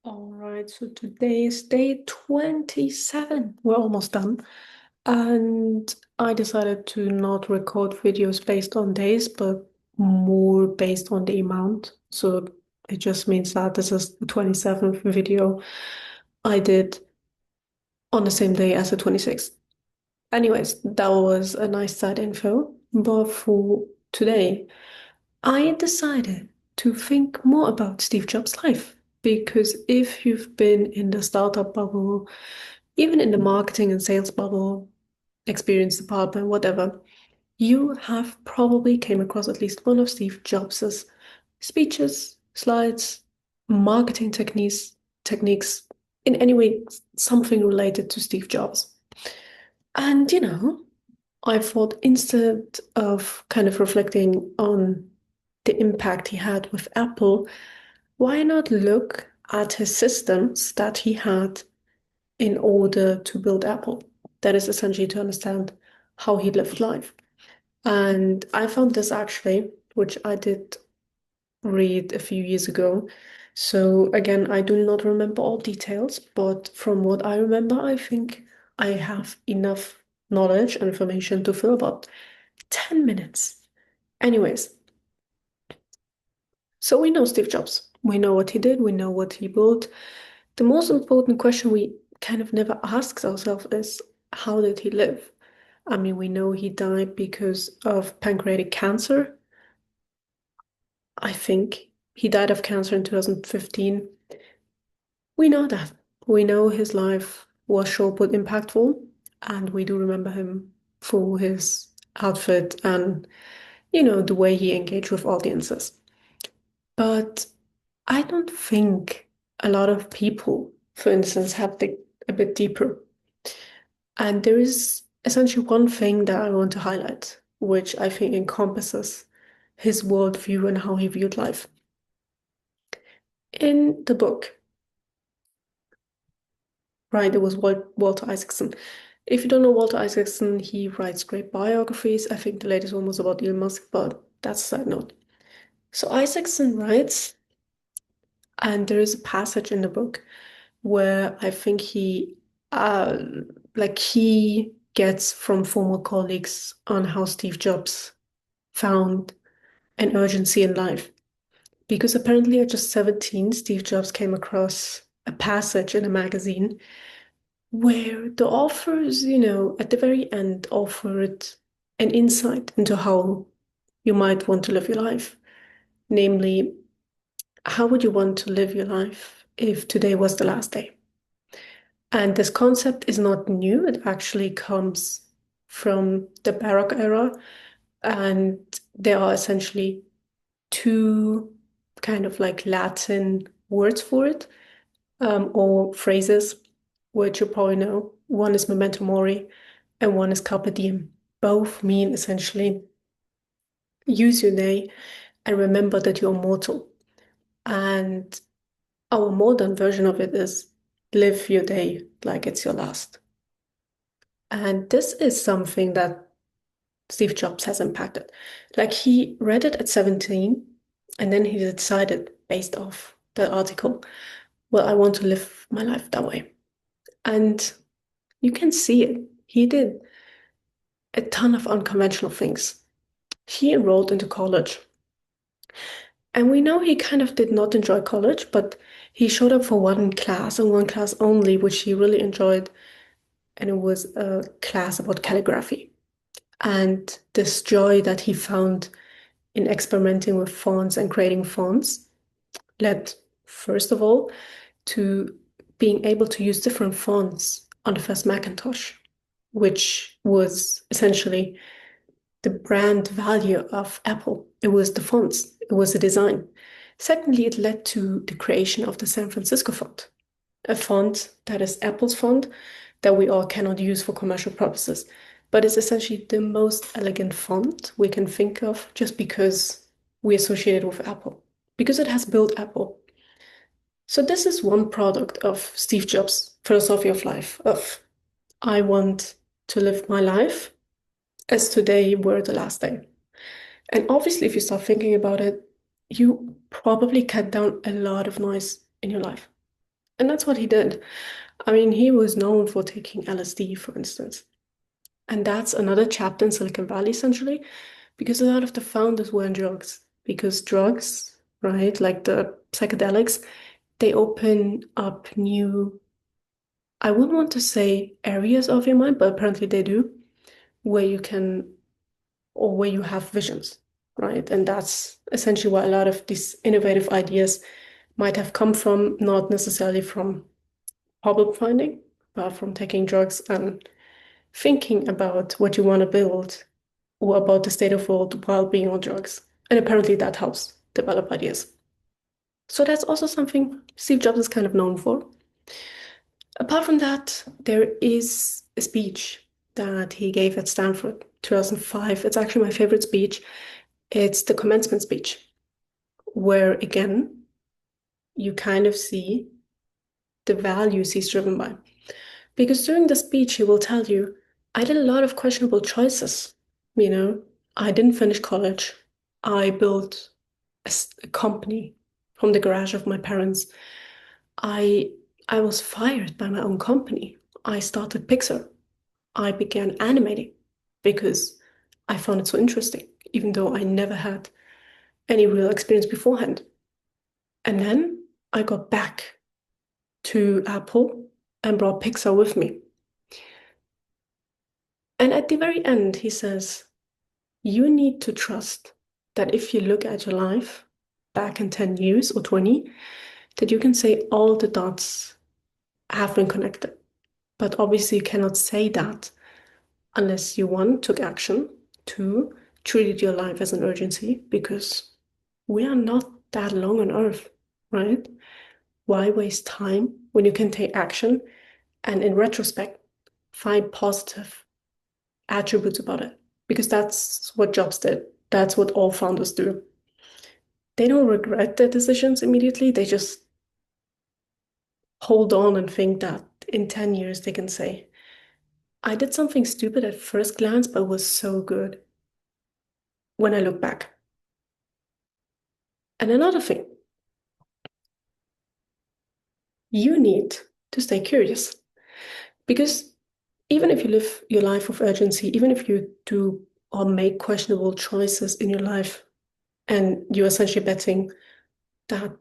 All right, so today is day 27. We're almost done. And I decided to not record videos based on days, but more based on the amount. So it just means that this is the 27th video I did on the same day as the 26th. Anyways, that was a nice side info. But for today, I decided to think more about Steve Jobs' life. Because if you've been in the startup bubble, even in the marketing and sales bubble, experience department, whatever, you have probably came across at least one of Steve Jobs's speeches, slides, marketing techniques, in any way, something related to Steve Jobs. And I thought instead of kind of reflecting on the impact he had with Apple, why not look at his systems that he had in order to build Apple? That is essentially to understand how he lived life. And I found this actually, which I did read a few years ago. So again, I do not remember all details, but from what I remember, I think I have enough knowledge and information to fill about 10 minutes. Anyways, so we know Steve Jobs. We know what he did, we know what he built. The most important question we kind of never ask ourselves is how did he live? I mean, we know he died because of pancreatic cancer. I think he died of cancer in 2015. We know that. We know his life was short but impactful, and we do remember him for his outfit and, the way he engaged with audiences. But I don't think a lot of people, for instance, have dig a bit deeper. And there is essentially one thing that I want to highlight, which I think encompasses his worldview and how he viewed life. In the book, right, it was Walter Isaacson. If you don't know Walter Isaacson, he writes great biographies. I think the latest one was about Elon Musk, but that's a side note. So Isaacson writes, and there is a passage in the book where I think uh, he gets from former colleagues on how Steve Jobs found an urgency in life. Because apparently at just 17, Steve Jobs came across a passage in a magazine where the authors, at the very end offered an insight into how you might want to live your life. Namely, how would you want to live your life if today was the last day? And this concept is not new. It actually comes from the Baroque era. And there are essentially two kind of like Latin words for it, or phrases, which you probably know. One is memento mori and one is carpe diem. Both mean essentially use your day and remember that you're mortal. And our modern version of it is live your day like it's your last. And this is something that Steve Jobs has impacted. Like he read it at 17 and then he decided based off the article, well, I want to live my life that way. And you can see it. He did a ton of unconventional things. He enrolled into college. And we know he kind of did not enjoy college, but he showed up for one class and one class only, which he really enjoyed. And it was a class about calligraphy. And this joy that he found in experimenting with fonts and creating fonts led, first of all, to being able to use different fonts on the first Macintosh, which was essentially the brand value of Apple. It was the fonts, it was the design. Secondly, it led to the creation of the San Francisco font, a font that is Apple's font that we all cannot use for commercial purposes, but it's essentially the most elegant font we can think of just because we associate it with Apple, because it has built Apple. So this is one product of Steve Jobs' philosophy of life, of I want to live my life as today were the last day. And obviously, if you start thinking about it, you probably cut down a lot of noise in your life. And that's what he did. I mean, he was known for taking LSD, for instance. And that's another chapter in Silicon Valley, essentially, because a lot of the founders were on drugs. Because drugs, right, like the psychedelics, they open up new, I wouldn't want to say areas of your mind, but apparently they do, where you can, or where you have visions, right? And that's essentially where a lot of these innovative ideas might have come from, not necessarily from problem finding, but from taking drugs and thinking about what you want to build or about the state of world while being on drugs. And apparently that helps develop ideas. So that's also something Steve Jobs is kind of known for. Apart from that, there is a speech that he gave at Stanford 2005. It's actually my favorite speech. It's the commencement speech, where again, you kind of see the values he's driven by. Because during the speech, he will tell you, I did a lot of questionable choices. You know, I didn't finish college. I built a company from the garage of my parents. I I was fired by my own company. I started Pixar. I began animating because I found it so interesting, even though I never had any real experience beforehand. And then I got back to Apple and brought Pixar with me. And at the very end, he says, you need to trust that if you look at your life back in 10 years or 20, that you can say all the dots have been connected. But obviously, you cannot say that unless you, one, took action, two, treated your life as an urgency, because we are not that long on Earth, right? Why waste time when you can take action and, in retrospect, find positive attributes about it? Because that's what Jobs did. That's what all founders do. They don't regret their decisions immediately. They just hold on and think that in 10 years they can say, I did something stupid at first glance, but it was so good when I look back. And another thing, you need to stay curious because even if you live your life of urgency, even if you do or make questionable choices in your life, and you're essentially betting that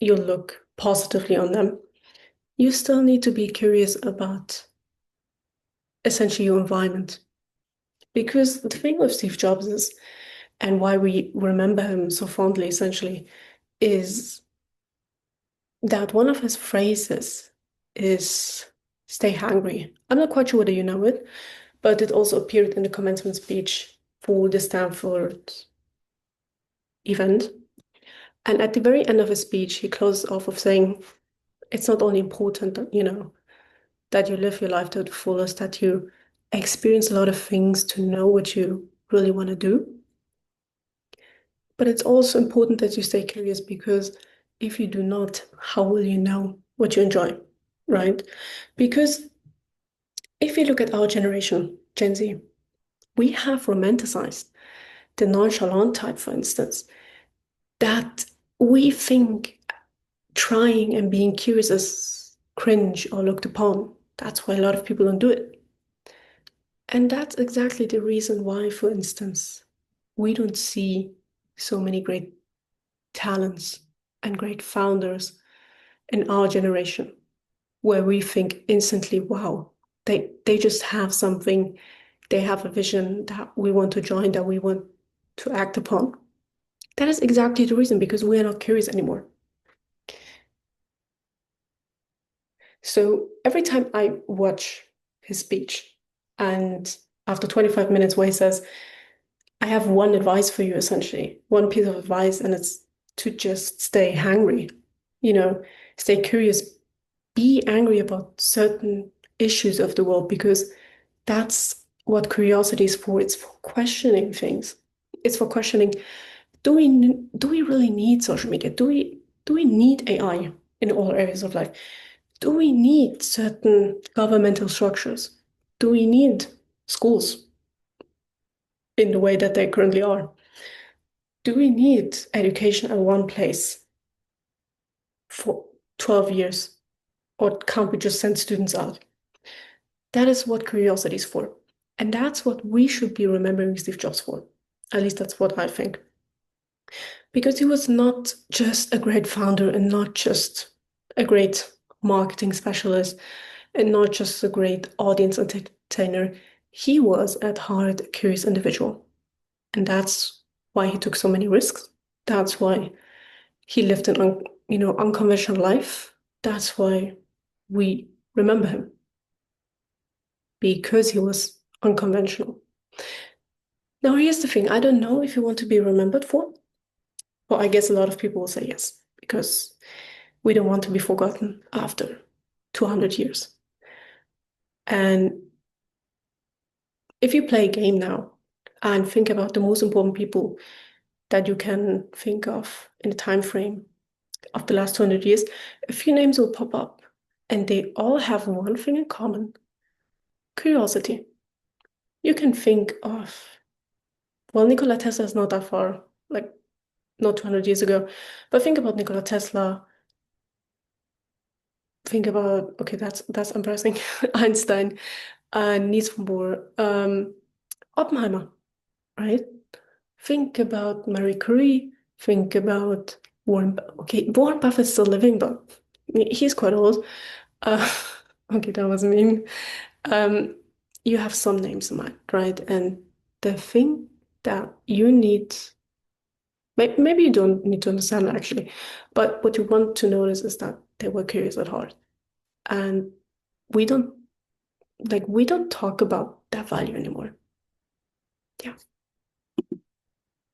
you'll look positively on them, you still need to be curious about essentially your environment. Because the thing with Steve Jobs is, and why we remember him so fondly, essentially, is that one of his phrases is stay hungry. I'm not quite sure whether you know it, but it also appeared in the commencement speech for the Stanford event. And at the very end of his speech, he closes off of saying, it's not only important that, that you live your life to the fullest, that you experience a lot of things to know what you really want to do. But it's also important that you stay curious because if you do not, how will you know what you enjoy, right? Because if you look at our generation, Gen Z, we have romanticized the nonchalant type, for instance, that we think trying and being curious is cringe or looked upon. That's why a lot of people don't do it. And that's exactly the reason why, for instance, we don't see so many great talents and great founders in our generation, where we think instantly, wow, they just have something, they have a vision that we want to join, that we want to act upon. That is exactly the reason, because we are not curious anymore. So every time I watch his speech, and after 25 minutes, where he says, I have one advice for you, essentially, one piece of advice, and it's to just stay hungry, you know, stay curious, be angry about certain issues of the world, because that's what curiosity is for. It's for questioning things. It's for questioning, do we really need social media? Do we need AI in all areas of life? Do we need certain governmental structures? Do we need schools in the way that they currently are? Do we need education at one place for 12 years? Or can't we just send students out? That is what curiosity is for. And that's what we should be remembering Steve Jobs for. At least that's what I think. Because he was not just a great founder and not just a great marketing specialist and not just a great audience entertainer. He was at heart a curious individual. And that's why he took so many risks. That's why he lived an unconventional life. That's why we remember him because he was unconventional. Now, here's the thing. I don't know if you want to be remembered for. Well, I guess a lot of people will say yes, because we don't want to be forgotten after 200 years. And if you play a game now and think about the most important people that you can think of in the time frame of the last 200 years, a few names will pop up, and they all have one thing in common: curiosity. You can think of, well, Nikola Tesla is not that far, like not 200 years ago, but think about Nikola Tesla. Think about, okay, that's embarrassing. Einstein, Niels Bohr, Oppenheimer, right? Think about Marie Curie. Think about Okay, Warren Buffett's still living, but he's quite old. Uh, okay, that was mean. Um, you have some names in mind, right? And the thing that you need, maybe you don't need to understand actually, but what you want to notice is that they were curious at heart. And we don't we don't talk about that value anymore. Yeah.